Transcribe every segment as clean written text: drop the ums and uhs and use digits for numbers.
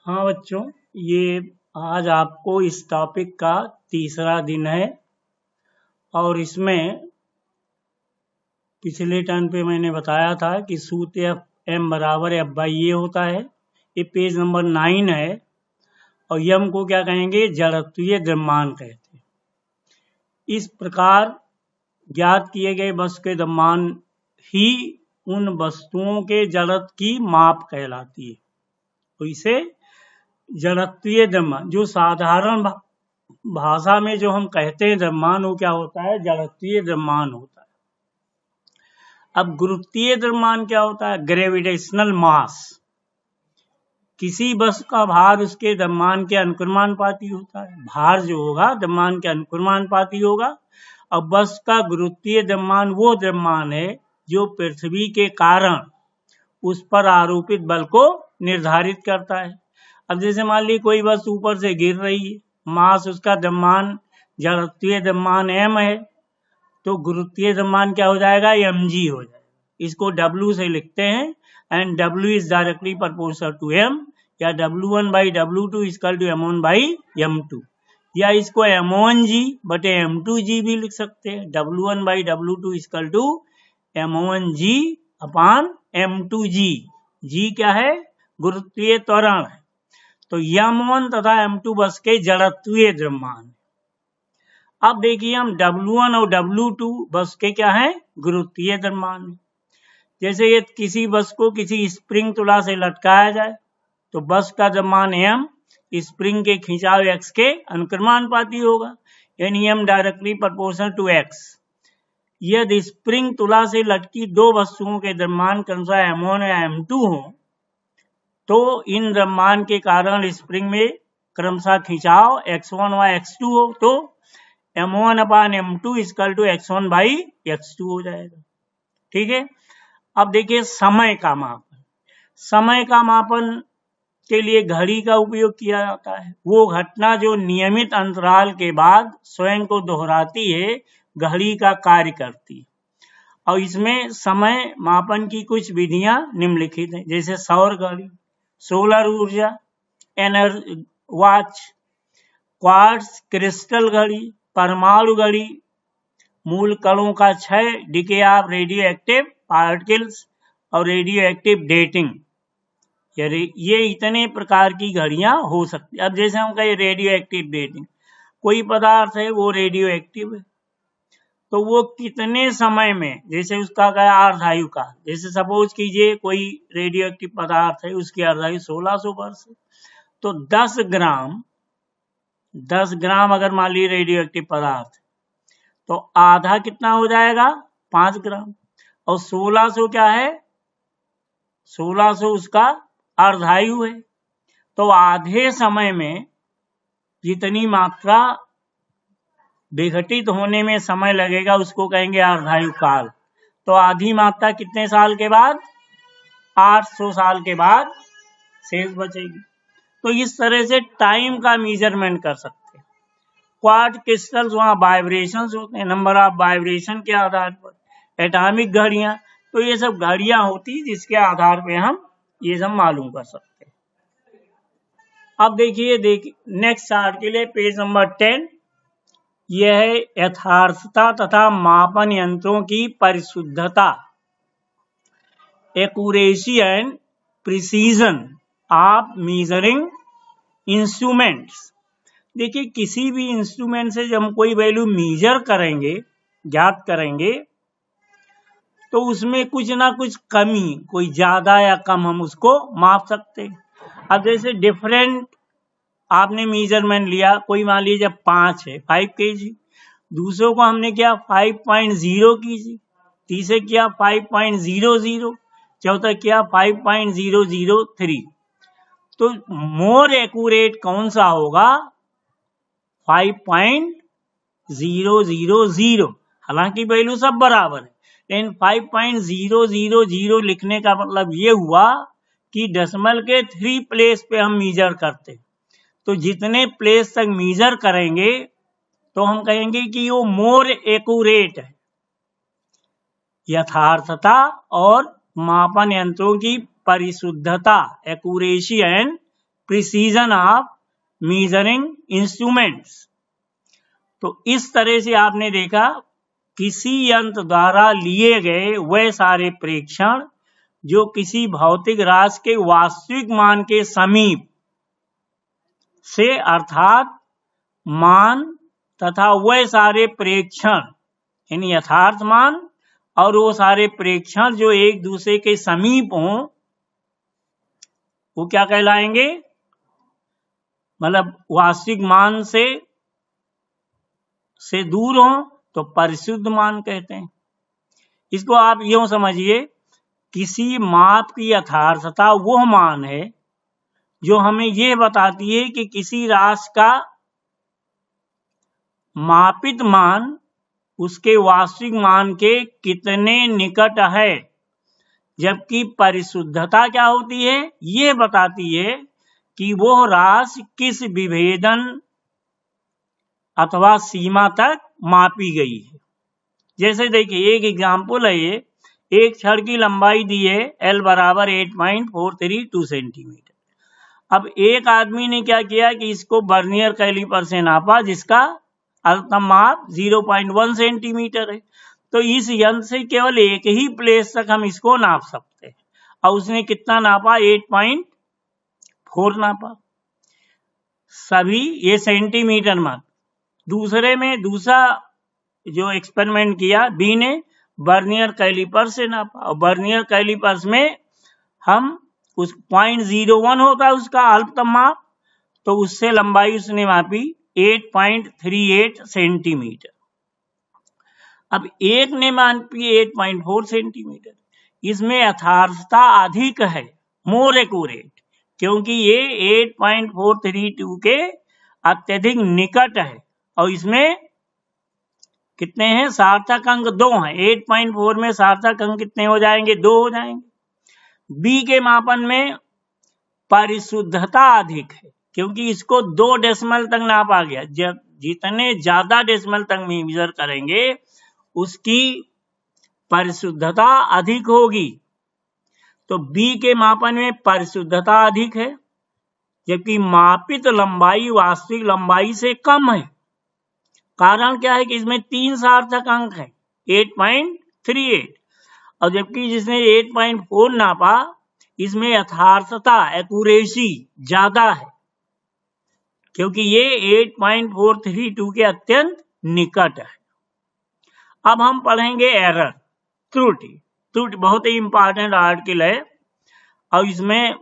हाँ बच्चों, ये आज आपको इस टॉपिक का तीसरा दिन है और इसमें पिछले टर्न पे मैंने बताया था कि सूत्र एफ एम बराबर एफ बाई ए होता है। ये पेज नंबर 9 है और यम को क्या कहेंगे? जड़त्वीय द्रव्यमान कहते हैं। इस प्रकार ज्ञात किए गए वस्तु के द्रव्यमान ही उन वस्तुओं के जड़त्व की माप कहलाती है। तो इसे जड़त्वीय द्रव्यमान, जो साधारण भाषा में जो हम कहते हैं द्रव्यमान, वो क्या होता है? जड़त्वीय द्रव्यमान होता है। अब गुरुत्वीय द्रव्यमान क्या होता है? ग्रेविटेशनल मास। किसी वस्तु का भार उसके द्रव्यमान के अनुक्रमानुपाती होता है। भार जो होगा द्रव्यमान के अनुक्रमानुपाती होगा। अब वस्तु का गुरुत्वीय द्रव्यमान वो द्रव्यमान है जो पृथ्वी के कारण उस पर आरोपित बल को निर्धारित करता है। अब जैसे मान ली कोई वस्तु ऊपर से गिर रही है, मास उसका द्रव्यमान जड़त्वीय द्रव्यमान m है, तो गुरुत्वीय द्रव्यमान क्या हो जाएगा? mg हो जाएगा। इसको w से लिखते हैं and w is directly proportional to m, या w1 by w2 equal to m1 by m2, या इसको m1g बटे m2g भी लिख सकते हैं। w1 by w2 equal to m1g upon m2g। g क्या है? गुरुत्वीय त्वरण है। तो m1 तथा m2 वस्तु के जड़त्वीय द्रव्यमान। अब देखिए हम w1 और w2 वस्तु के क्या है? गुरुत्वीय द्रव्यमान। जैसे ये किसी वस्तु को किसी स्प्रिंग तुला से लटकाया जाए तो वस्तु का द्रव्यमान m स्प्रिंग के खिंचाव x के अनुक्रमानुपाती होगा, यानी m directly proportional to x। यदि स्प्रिंग तुला से लटकी दो वस्तुओं के द्रव्यमान क्रमशः m1 या m2 हो तो इन द्रव्यमान के कारण स्प्रिंग में क्रमशः खिंचाव x1 व x2 हो तो m1 upon m2 equal to x1 by x2 हो जाएगा। ठीक है। अब देखिए समय का मापन। समय का मापन के लिए घड़ी का उपयोग किया जाता है। वो घटना जो नियमित अंतराल के बाद स्वयं को दोहराती है, घड़ी का कार्य करती है। और इसमें समय मापन की कुछ विधियां निम्नलिखित हैं, जैसे सौर घड़ी, सोलर ऊर्जा, एनर्जी वॉच, क्वार्ट्ज क्रिस्टल घड़ी, परमाणु घड़ी, मूल कणों का क्षय, decay of radio active particles और रेडियो एक्टिव डेटिंग। ये इतने प्रकार की घड़ियां हो सकती है। अब जैसे हम कहें रेडियो एक्टिव डेटिंग, कोई पदार्थ है वो रेडियो एक्टिव है तो वो कितने समय में, जैसे उसका क्या अर्धायु का, जैसे सपोज कीजिए कोई रेडियो एक्टिव पदार्थ है उसकी अर्धायु 1600 वर्ष है, तो 10 ग्राम अगर मान ली रेडियो एक्टिव पदार्थ तो आधा कितना हो जाएगा? 5 ग्राम। और 1600 क्या है? 1600 उसका अर्धायु है। तो आधे समय में जितनी मात्रा विघटित होने में समय लगेगा उसको कहेंगे अर्धायु काल। तो आधी मात्रा कितने साल के बाद? 800 साल के बाद शेष बचेगी। तो इस तरह से टाइम का मेजरमेंट कर सकते हैं। क्वार्ट्ज क्रिस्टल्स, वहां वाइब्रेशंस होते हैं, नंबर ऑफ वाइब्रेशन के आधार पर। एटॉमिक घड़ियां, तो ये सब घड़ियां होती जिसके आधार पे हम ये सब मालूम कर सकते हैं। अब देखिए नेक्स्ट चार्ट के लिए पेज नंबर 10। यह है यथार्थता तथा मापन यंत्रों की परिशुद्धता, accuracy and precision of measuring instruments. देखिए किसी भी इंस्ट्रूमेंट से जब हम कोई वैल्यू मेजर करेंगे, ज्ञात करेंगे, तो उसमें कुछ ना कुछ कमी, कोई ज्यादा या कम, हम उसको माप सकते हैं। अब जैसे डिफरेंट आपने मेजरमेंट लिया, कोई मान लीजिए 5 है 5 kg, दूसरों को हमने किया 5.0 kg, तीसरे किया 5.00, चौथा किया 5.003। तो मोर एक्यूरेट कौन सा होगा? 5.000। हालांकि वैल्यू सब बराबर है, लेकिन 5.000 लिखने का मतलब ये हुआ कि डेसिमल के 3 प्लेस पे हम मेजर करते। तो जितने प्लेस तक मेजर करेंगे तो हम कहेंगे कि वो मोर एक्यूरेट है। यथार्थता और मापन यंत्रों की परिशुद्धता, accuracy and precision of measuring instruments. तो इस तरह से आपने देखा किसी यंत्र द्वारा लिए गए वह सारे प्रेक्षण जो किसी भौतिक राशि के वास्तविक मान के समीप से अर्थात मान तथा वह सारे प्रेक्षण यानी यथार्थ मान और वो सारे प्रेक्षण जो एक दूसरे के समीप हों वो क्या कहलाएंगे, मतलब वास्तविक मान से दूर हों तो परिशुद्ध मान कहते हैं। इसको आप यूं समझिए, किसी माप की यथार्थता वो मान है जो हमें यह बताती है कि किसी राशि का मापित मान उसके वास्तविक मान के कितने निकट है। जबकि परिशुद्धता क्या होती है, ये बताती है कि वो राशि किस विभेदन अथवा सीमा तक मापी गई है। जैसे देखिए एक एग्जाम्पल है ये, एक छड़ की लंबाई दी है L बराबर 8.432 सेंटीमीटर। अब एक आदमी ने क्या किया कि इसको वर्नियर कैलिपर से नापा जिसका अल्पतम माप 0.1 सेंटीमीटर है। तो इस यंत्र से केवल एक ही प्लेस तक हम इसको नाप सकते हैं और उसने कितना नापा, 8.4 नापा। सभी ये सेंटीमीटर माप। दूसरे में दूसरा जो एक्सपेरिमेंट किया बी ने वर्नियर कैलिपर से नापा और वर्नियर कैलिपर्स में हम उस 0.01 होता है उसका अल्पतम माप, तो उससे लंबाई उसने मापी 8.38 सेंटीमीटर। अब एक ने मापी 8.4 सेंटीमीटर। इसमें यथार्थता अधिक है, मोर एक्यूरेट, क्योंकि ये 8.432 के अत्यधिक निकट है और इसमें कितने हैं, सार्थक अंक 2 हैं। 8.4 में सार्थक अंक कितने हो जाएंगे, 2 हो जाएंगे। बी के मापन में परिशुद्धता अधिक है क्योंकि इसको 2 डेसिमल तक नापा गया। जब जितने ज्यादा डेसिमल तक मेजर करेंगे उसकी परिशुद्धता अधिक होगी। तो बी के मापन में परिशुद्धता अधिक है जबकि मापित लंबाई वास्तविक लंबाई से कम है। कारण क्या है कि इसमें 3 सार्थक अंक है 8.38 और जबकि जिसने 8.4 नापा इसमें यथार्थता एक्यूरेसी ज्यादा है क्योंकि ये 8.432 के अत्यंत निकट है। अब हम पढ़ेंगे एरर, त्रुटि बहुत ही इंपॉर्टेंट आर्टिकल है और इसमें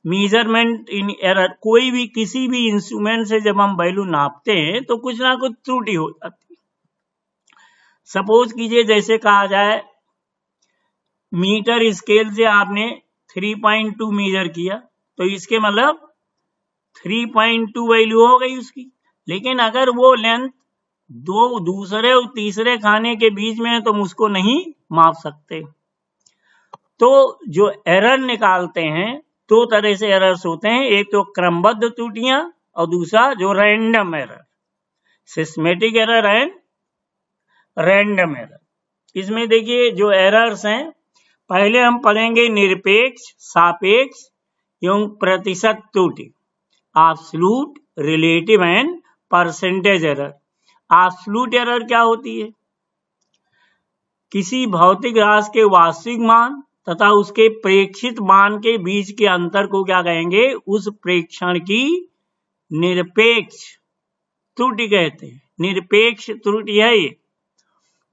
मेजरमेंट इन एरर, कोई भी किसी भी इंस्ट्रूमेंट से जब हम वैल्यू नापते हैं तो कुछ ना कुछ त्रुटि हो जाती है। सपोज कीजिए जैसे कहा जाए मीटर स्केल से आपने 3.2 मेजर किया तो इसके मतलब 3.2 वैल्यू हो गई उसकी, लेकिन अगर वो लेंथ दो दूसरे और तीसरे खाने के बीच में है तो हम उसको नहीं माप सकते। तो जो एरर निकालते हैं 2 तरह से एरर्स होते हैं, एक तो क्रमबद्ध त्रुटियां और दूसरा जो random error, systematic error and random error. इसमें देखिए जो एरर्स हैं, पहले हम पढ़ेंगे निरपेक्ष, सापेक्ष एवं प्रतिशत त्रुटि, absolute, relative and percentage error. Absolute error क्या होती है, किसी भौतिक राशि के वास्तविक मान तथा उसके प्रेक्षित मान के बीच के अंतर को क्या कहेंगे, उस प्रेक्षण की निरपेक्ष त्रुटि कहते हैं। निरपेक्ष त्रुटि है ये।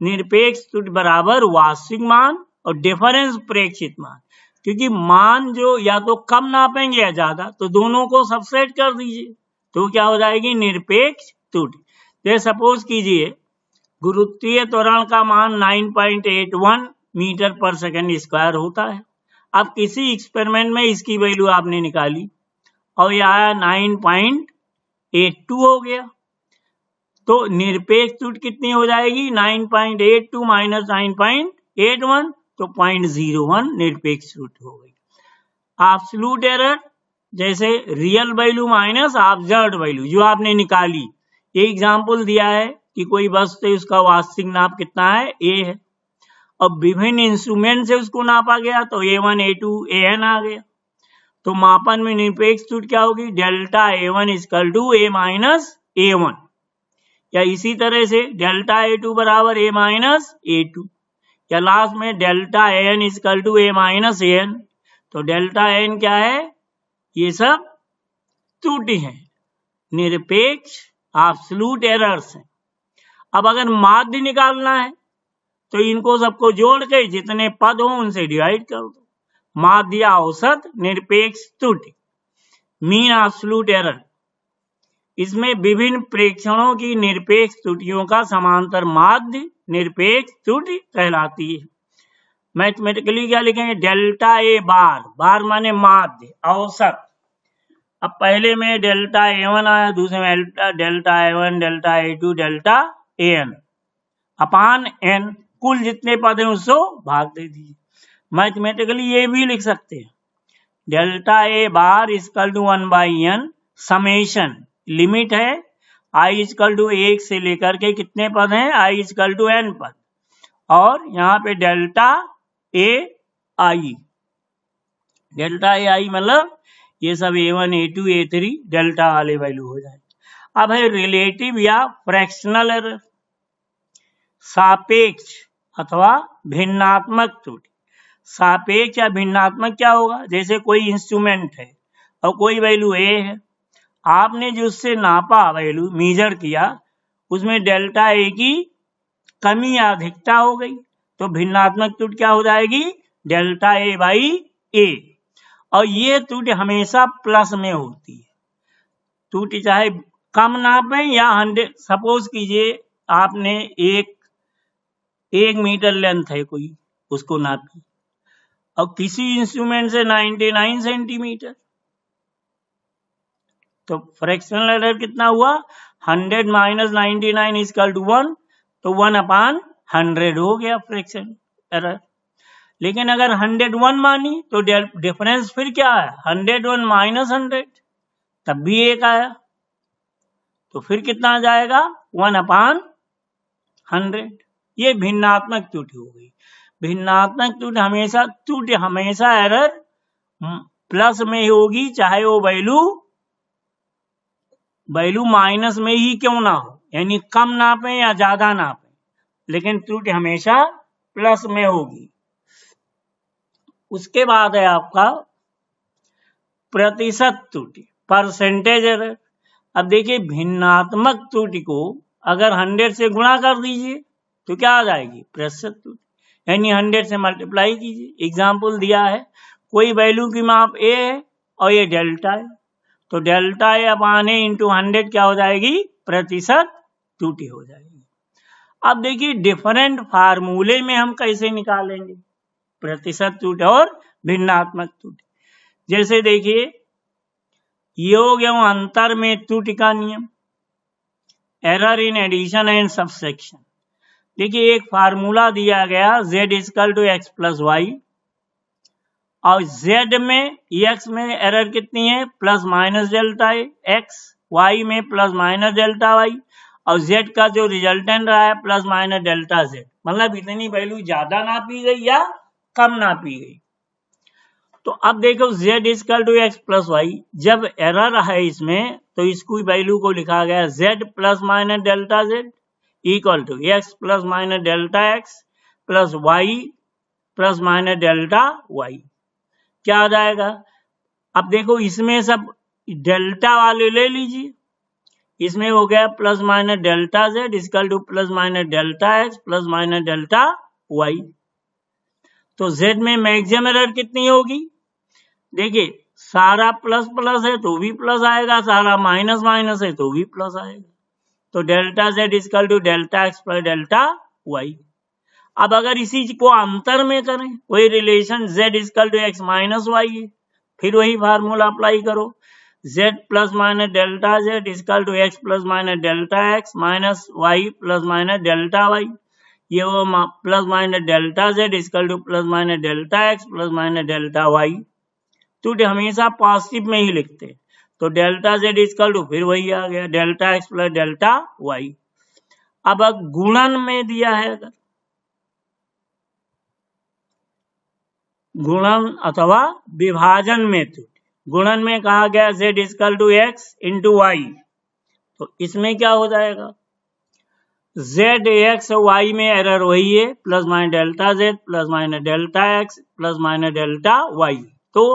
निरपेक्ष त्रुटि बराबर वास्तविक मान और डिफरेंस प्रेक्षित मान, क्योंकि मान जो या तो कम नापेंगे या ज्यादा, तो दोनों को सबसेट कर दीजिए तो क्या हो जाएगी, निरपेक्ष त्रुटि। जैसे सपोज कीजिए गुरुत्वीय त्वरण का मान 9.81 मीटर पर सेकंड स्क्वायर होता है। अब किसी एक्सपेरिमेंट में इसकी वैल्यू आपने निकाली और यह आया 9.82 हो गया, तो निरपेक्ष त्रुटि कितनी हो जाएगी, 9.82 माइनस 9.81 तो 0.01 निरपेक्ष त्रुटि हो गई। एब्सोल्यूट एरर जैसे real value minus observed value जो आपने निकाली। ये एग्जांपल दिया है कि कोई वस्तु है उसका वास्तविक नाप कितना है, ए है, और विभिन्न इंस्ट्रूमेंट से उसको नापा गया तो A1 A2 AN आ गया। तो मापन में निरपेक्ष त्रुटि क्या होगी? Delta A1 equal to A minus A1, या इसी तरह से डेल्टा A2 बराबर A माइनस A2, या लास्ट में delta AN equal to A minus AN। तो डेल्टा AN क्या है? ये सब त्रुटि है, निरपेक्ष एब्सोल्यूट एरर्स है। अब अगर माध्य निकालना है तो इनको सबको जोड़ के जितने पद हो उनसे डिवाइड कर दो। माध्य औसत निरपेक्ष त्रुटि, मीन एब्सोल्यूट एरर, इसमें विभिन्न प्रेक्षणों की निरपेक्ष त्रुटियों का समांतर माध्य निरपेक्ष त्रुटि कहलाती है। मैथमेटिकली क्या लिखेंगे? डेल्टा ए बार, बार माने माध्य औसत। अब पहले में डेल्टा A1 आया, दूसरे में delta A1, delta A2, delta AN upon N, कुल जितने पद हैं उसको भाग दे दीजिए। मैथमेटिकली ये भी लिख सकते हैं, delta a bar equal to 1/n summation, limit है I इक्वल टू 1 से लेकर के कितने पद हैं? I इक्वल टू n पद, और यहाँ पे delta A I, delta A आई मतलब ये सब A1, A2, A3 डेल्टा वाले वैल्यू हो जाए। अब है रिलेटिव या फ्रैक्शनल एरर, सापेक्ष अथवा भिन्नात्मक त्रुटि। सापेक्ष या भिन्नात्मक क्या होगा? जैसे कोई इंस्ट्रूमेंट है और कोई वैल्यू A है, आपने जो उससे नापा वैल्यू मेजर किया, उसमें डेल्टा A की कमी या अधिकता हो गई, तो भिन्नात्मक त्रुटि क्या हो जाएगी? Delta A by A। और ये त्रुटि हमेशा प्लस में होती है। त्रुटि चाहे कम नापें या 100, सपोज कीजिए आपने एक मीटर लेंथ है कोई, उसको नापी, और किसी इंस्ट्रूमेंट से 99 सेंटीमीटर, तो फ्रैक्शनल एरर कितना हुआ? 100 माइनस 99 इक्वल टू 1, तो 1/100 हो गया फ्रैक्शन एरर। लेकिन अगर 101 मानी तो डिफरेंस फिर क्या है? 101 माइनस 100, तब भी 1 आया, तो फिर कितना आ जाएगा? 1/100। ये भिन्नात्मक त्रुटि हो गई। भिन्नात्मक त्रुटि हमेशा एरर प्लस में ही होगी, चाहे वो वैल्यू माइनस में ही क्यों ना हो, यानी कम नापे या ज्यादा नापे, लेकिन त्रुटि हमेशा प्लस में होगी। उसके बाद है आपका प्रतिशत त्रुटि, परसेंटेज एरर। अब देखिए, भिन्नात्मक त्रुटि को अगर 100 से गुणा कर दीजिए तो क्या आ जाएगी? प्रतिशत त्रुटि, यानी 100 से मल्टीप्लाई कीजिए। एग्जाम्पल दिया है, कोई वैल्यू की माप A है और ये डेल्टा है, तो delta A upon A into 100 क्या हो जाएगी? प्रतिशत त्रुटि हो जाएगी। अब देखिए, डिफरेंट फार्मूले में हम कैसे निकालेंगे प्रतिशत त्रुटि और भिन्नात्मक त्रुटि। जैसे देखिए, योग एवं अंतर में त्रुटि का नियम, error in addition and subsection. देखिए, एक फार्मूला दिया गया, z equal to x plus y, और z में x में एरर कितनी है? Plus minus delta x, y में प्लस माइनस डेल्टा y, और z का जो रिजल्टेंट रहा है प्लस माइनस डेल्टा z, मतलब इतनी वैल्यू ज्यादा नापी गई या कम नापी गई। तो अब देखो, z equal to x plus y, जब एरर है इसमें तो इसकी वैल्यू को लिखा गया z plus minus delta z equal to x plus minus delta x plus y plus minus delta y। क्या आ जाएगा? अब देखो, इसमें सब डेल्टा वाले ले लीजिए, इसमें हो गया plus minus delta z equal to plus minus delta x plus minus delta y। तो z में मैक्सिमम एरर कितनी होगी? देखिए, सारा प्लस प्लस है तो भी प्लस आएगा, सारा माइनस माइनस है तो भी प्लस आएगा, तो delta z equal to delta x plus delta y। अब अगर इसी को अंतर में करें, वही relation z equal to x minus y है, फिर वही फार्मूला अप्लाई करो, z plus minus delta z equal to x plus minus delta x minus y plus minus delta y। ये वो plus minus delta z equal to plus minus delta x plus minus delta y। तो हमेशा positive में ही लिखते हैं, तो delta z equal to फिर वही आ गया delta x plus delta y। अब गुणन में दिया है, अगर गुणन अथवा विभाजन में त्रुटि, गुणन में कहा गया z equal to x into y, तो इसमें क्या हो जाएगा, z एक्स वाई में एरर वही है, plus minus delta z plus minus delta x plus minus delta y. तो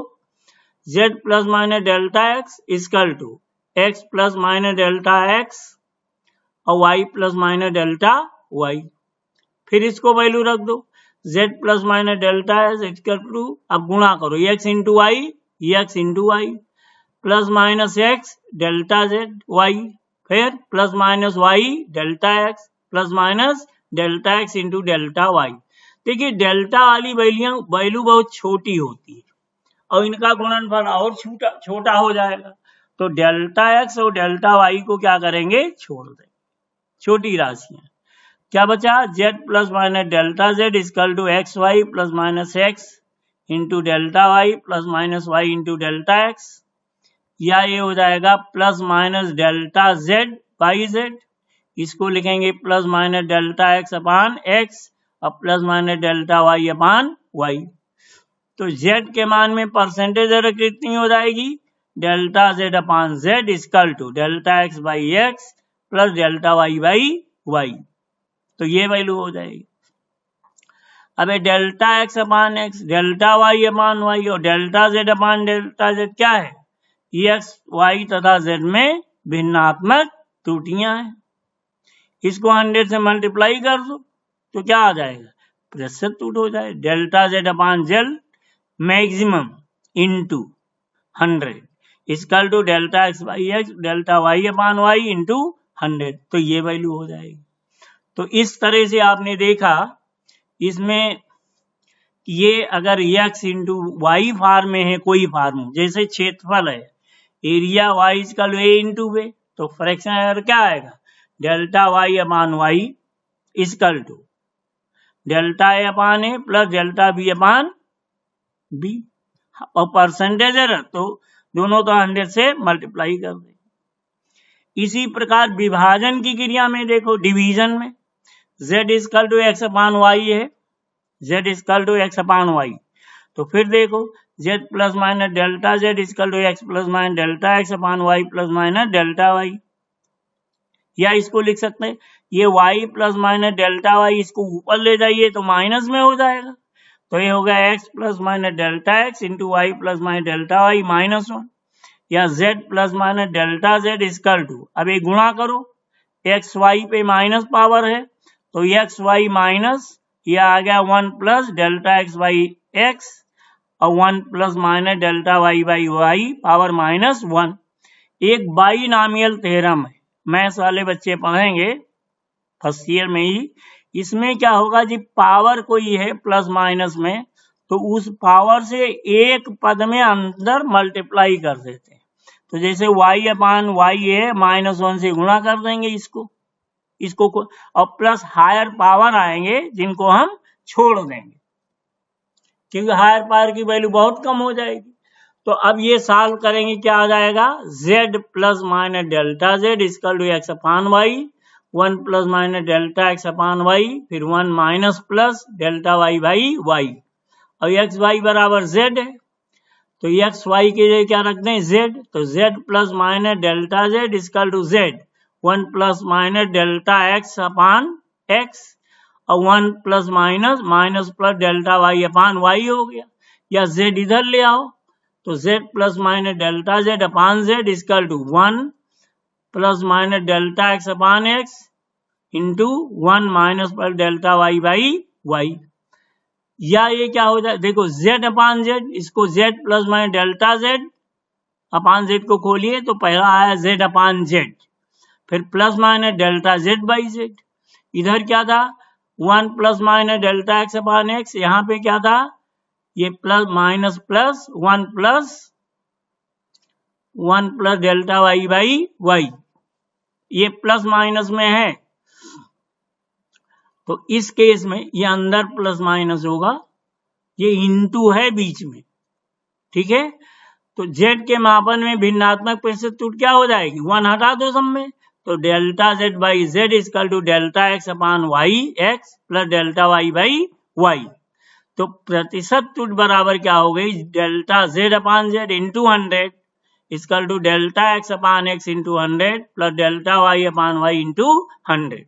z plus minus delta x equal to x plus minus delta x और y plus minus delta y. फिर इसको value रख दो, z plus minus delta x equal to, अब गुणा करो x into Y, x into y plus minus x delta z y, फिर plus minus y delta x plus minus delta x into delta y. देखिए delta वाली value बहुत छोटी होती है और इनका गुणनफल और छोटा हो जाएगा, तो डेल्टा एक्स और डेल्टा वाई को क्या करेंगे, छोड़ देंगे, छोटी राशियां। क्या बचा, z plus minus delta z equal to x y plus minus x into delta y plus minus y into delta x, या ये हो जाएगा plus minus delta z by z, इसको लिखेंगे plus minus delta x upon x और plus minus delta y upon y. तो z के मान में परसेंटेज एरर कितनी हो जाएगी, delta z upon z equal to delta x by x plus delta y by y, तो ये वैल्यू हो जाएगी। अब delta x upon x, delta y upon y और delta z upon delta z क्या है, एक्स वाई तथा Z में भिन्नात्मक त्रुटियां हैं। इसको 100 से मल्टीप्लाई कर दो तो क्या आ जाएगा, प्रतिशत त्रुटि हो जाए, delta z upon z maximum into 100 equal to delta x by x delta y upon y into 100, तो ये वैल्यू हो जाएगी। तो इस तरह से आपने देखा, इसमें ये अगर x इंटू वाई फॉर्म में है कोई फॉर्म, जैसे क्षेत्रफल है area y equal a into b, तो फ्रैक्शन एरर क्या आएगा, delta y upon y equal to delta a upon a plus delta b upon b, और परसेंटेज एरर तो दोनों तो 100 से मल्टीप्लाई कर दे। इसी प्रकार विभाजन की क्रिया में देखो, डिवीजन में z equal to x upon y है, z equal to x upon y, तो फिर देखो z plus minus delta z equal to x plus minus delta x upon y plus minus delta y, या इसको लिख सकते हैं ये y plus minus delta y, इसको ऊपर ले जाइए तो माइनस में हो जाएगा, तो ये हो गया x plus minus delta x into y plus minus delta y -1, या z plus minus delta z equal to, अब ये गुणा करो, एक्स वाई पे माइनस पावर है तो एक्स वाई माइनस, यह आ गया 1 plus delta x by x और 1 plus minus delta y by y power -1। एक बाइनॉमियल थ्योरम है, मैथ्स वाले बच्चे पढ़ेंगे फर्स्ट ईयर में ही। इसमें क्या होगा जी, पावर कोई है प्लस माइनस में, तो उस पावर से एक पद में अंदर मल्टीप्लाई कर देते हैं, तो जैसे y अपान वाई है -1 से गुणा कर देंगे इसको और प्लस हायर पावर आएंगे जिनको हम छोड़ देंगे, क्योंकि हायर पावर की वैल्यू बहुत कम हो जाएगी। तो अब ये सॉल्व करेंगे, क्या आ जाएगा, z plus minus delta z equal to x upon y, 1 plus minus delta x upon y, फिर 1 minus plus delta y by y, और एक्स वाई बराबर z है, तो एक्स वाई के लिए क्या रखते हैं z, तो z plus minus delta z equal to z 1 plus minus delta x upon x और 1 plus minus plus delta y upon y हो गया, या z इधर ले आओ तो z plus minus delta z upon z equal to 1 plus minus delta x upon x into 1 minus plus delta y by y, या ये क्या हो जाए, देखो z अपान z, इसको z plus minus delta z upon z को खोलिए तो पहला आया z अपान z, फिर plus minus delta z by z, इधर क्या था 1 plus minus delta x upon x, यहाँ पे क्या था ये plus minus plus 1 plus delta y by y, ये प्लस माइनस में है, तो इस केस में ये अंदर प्लस माइनस होगा, ये इंटू है बीच में, ठीक है। तो z के मापन में भिन्नात्मक प्रतिशत त्रुटि क्या हो जाएगी, 1 हटा दो सब में, तो delta z by z equal to delta x upon y x plus delta y by y, तो प्रतिशत त्रुटि बराबर क्या हो गई, delta z upon z into 100 equal to delta x upon x into 100 plus delta y upon y into 100।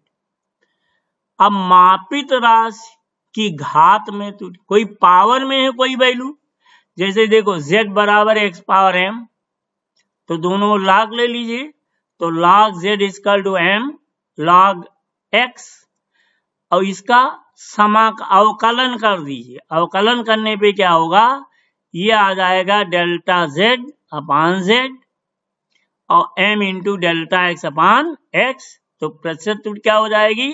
अब मापित राशि की घात में त्रुटि, कोई पावर में है कोई वैल्यू, जैसे देखो z बराबर एक्स पावर m, तो दोनों log ले लीजिए, तो log z equal to m log x, और इसका अवकलन कर दीजिए। अवकलन करने पे क्या होगा, ये आ जाएगा डेल्टा z अपान z और m into delta x upon x. तो प्रतिशत त्रुटि क्या हो जाएगी,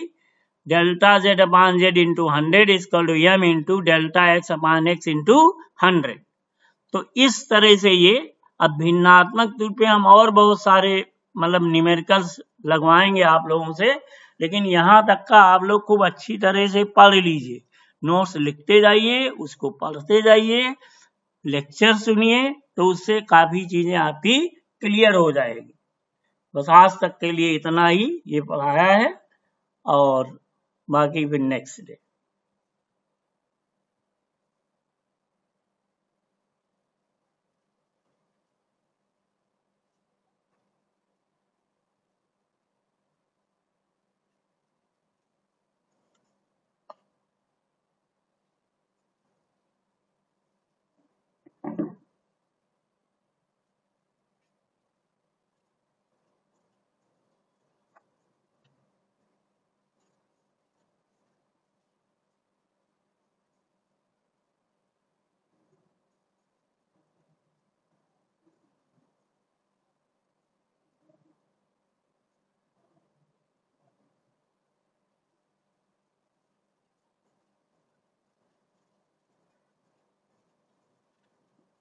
delta z upon z into 100 equal to m into delta x upon x into 100। तो इस तरह से ये, अब भिन्नात्मक त्रुटि पे हम और बहुत सारे मतलब न्यूमेरिकल्स लगवाएंगे आप लोगों से, लेकिन यहाँ तक का आप लोग खूब अच्छी तरह से पढ़ लीजिए, नोट्स लिखते जाइए, उसको पढ़ते जाइए, लेक्चर सुनिए, तो उससे काफी चीजें आपकी क्लियर हो जाएगी। बस आज तक के लिए इतना ही ये पढ़ाया है, और बाकी फिर नेक्स्ट डे।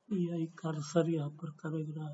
यही कर्सर यहाँ पर करेगा।